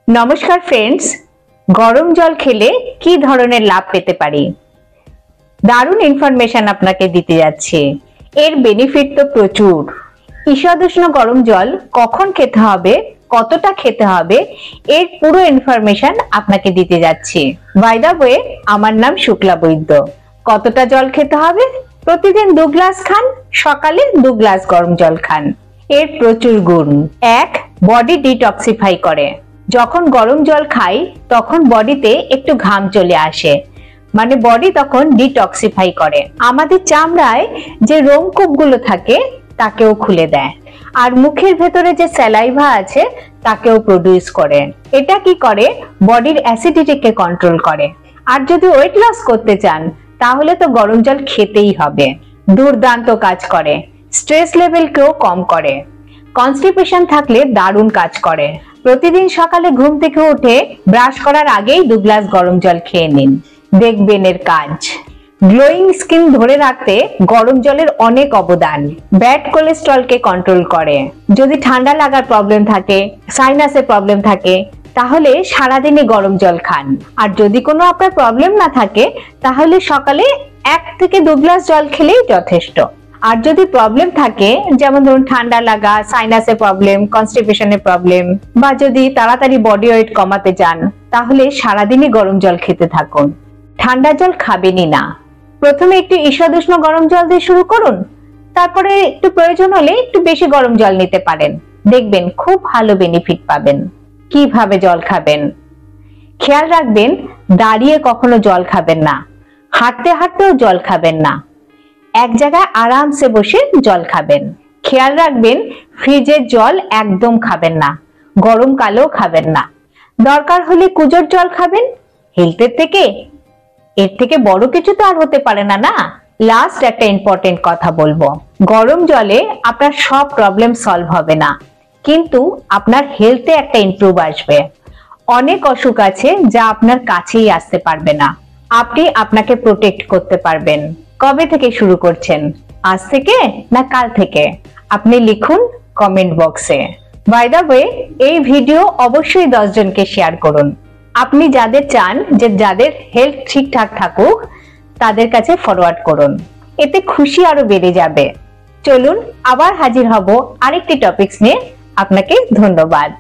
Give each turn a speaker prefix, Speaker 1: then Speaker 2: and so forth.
Speaker 1: नमस्कार फ्रेंड्स, गरम जल खेले की धरनेर लाभ पेते पारी दारुण इनफरमेशन आपनाके दिते जाच्छे। एर बेनिफिट तो प्रचुर। ईषदुष्ण गरम जल कखन खेते हबे, कतटा खेते हबे एर पुरो इनफरमेशन आपनाके दिते जाच्छे। बाय द वे, आमार नाम शुक्ला वैद्य। कतटा जल खेते हबे? प्रतिदिन 2 ग्लास खान, सकाले 2 ग्लास गरम जल खान। एर प्रचुर गुण। एक, बडी डिटक्सिफाई करे। যখন গরম জল খাই তখন বডিতে একটু ঘাম চলে আসে, মানে বডি তখন ডিটক্সিফাই করে। আমাদের চামড়ায় যে রোমকূপগুলো থাকে তাকেও খুলে দেয়, আর মুখের ভেতরে যে স্যালাইভা আছে তাকেও প্রডিউস করে। এটা কি করে? বডির অ্যাসিডিটিকে কন্ট্রোল করে। আর যদি ওয়েট লস করতে চান তাহলে তো গরম জল খেতেই হবে। দুর্দান্ত কাজ করে, স্ট্রেস লেভেলকেও কম করে। কনস্টিপেশন থাকলে দারুণ কাজ করে। प्रतिदिन सकाले घुम থেকে উঠে ব্রাশ করার আগেই 2 গ্লাস গরম জল খেয়ে নিন, দেখবেন এর কাজ। গ্লোয়িং স্কিন ধরে রাখতে গরম জলের অনেক অবদান। ব্যাড কোলেস্টেরলকে কন্ট্রোল করে। যদি ঠান্ডা লাগার প্রবলেম থাকে, সাইনাসের প্রবলেম থাকে, তাহলে সারাদিনই গরম জল খান। আর যদি কোনো আপনার প্রবলেম না থাকে তাহলে সকালে 1 থেকে 2 গ্লাস জল খেলেই যথেষ্ট। আর যদি প্রবলেম থাকে, যেমন ধরুন ঠান্ডা লাগা, সাইনাসের প্রবলেম, কনস্টিপেশনের প্রবলেম, বা যদি তাড়াতাড়ি বডি ওয়েট কমাতে চান তাহলে সারাদিনই গরম জল খেতে থাকুন। ঠান্ডা জল খাবেনই না। প্রথমে একটু ঈষদুষ্ণ গরম জল দিয়ে শুরু করুন, তারপরে একটু প্রয়োজন হলে একটু বেশি গরম জল নিতে পারেন। দেখবেন খুব ভালো বেনিফিট পাবেন। কিভাবে জল খাবেন? খেয়াল রাখবেন, দাঁড়িয়ে কখনো জল খাবেন না, হাঁটতে হাঁটতেও জল খাবেন না। এক জায়গায় আরামসে বসে জল খাবেন। খেয়াল রাখবেন, ফ্রিজের জল একদম খাবেন না, গরমকালেও খাবেন না। দরকার হলে কুজোর জল খাবেন। হেলথের থেকে এর থেকে বড় কিছু তো আর হতে পারে না, না? লাস্ট একটা ইম্পর্টেন্ট কথা বলবো, গরম জলে আপনার সব প্রবলেম সলভ হবে না, কিন্তু আপনার হেলথে একটা ইমপ্রুভ আসবে। অনেক অসুখ আছে যা আপনার কাছেই আসতে পারবে না। আপনি আপনাকে প্রোটেক্ট করতে পারবেন। কবে থেকে শুরু করছেন? আজ থেকে না কাল থেকে? আপনি লিখুন কমেন্ট বক্সে। বাই দ্য ওয়ে, এই ভিডিও অবশ্যই 10 জনকে শেয়ার করুন। আপনি যাদের চান যে যাদের হেলথ ঠিকঠাক থাকুক তাদের কাছে ফরওয়ার্ড করুন, এতে খুশি আরো বেড়ে যাবে। চলুন আবার হাজির হব আরেকটি টপিকস নিয়ে। আপনাকে ধন্যবাদ।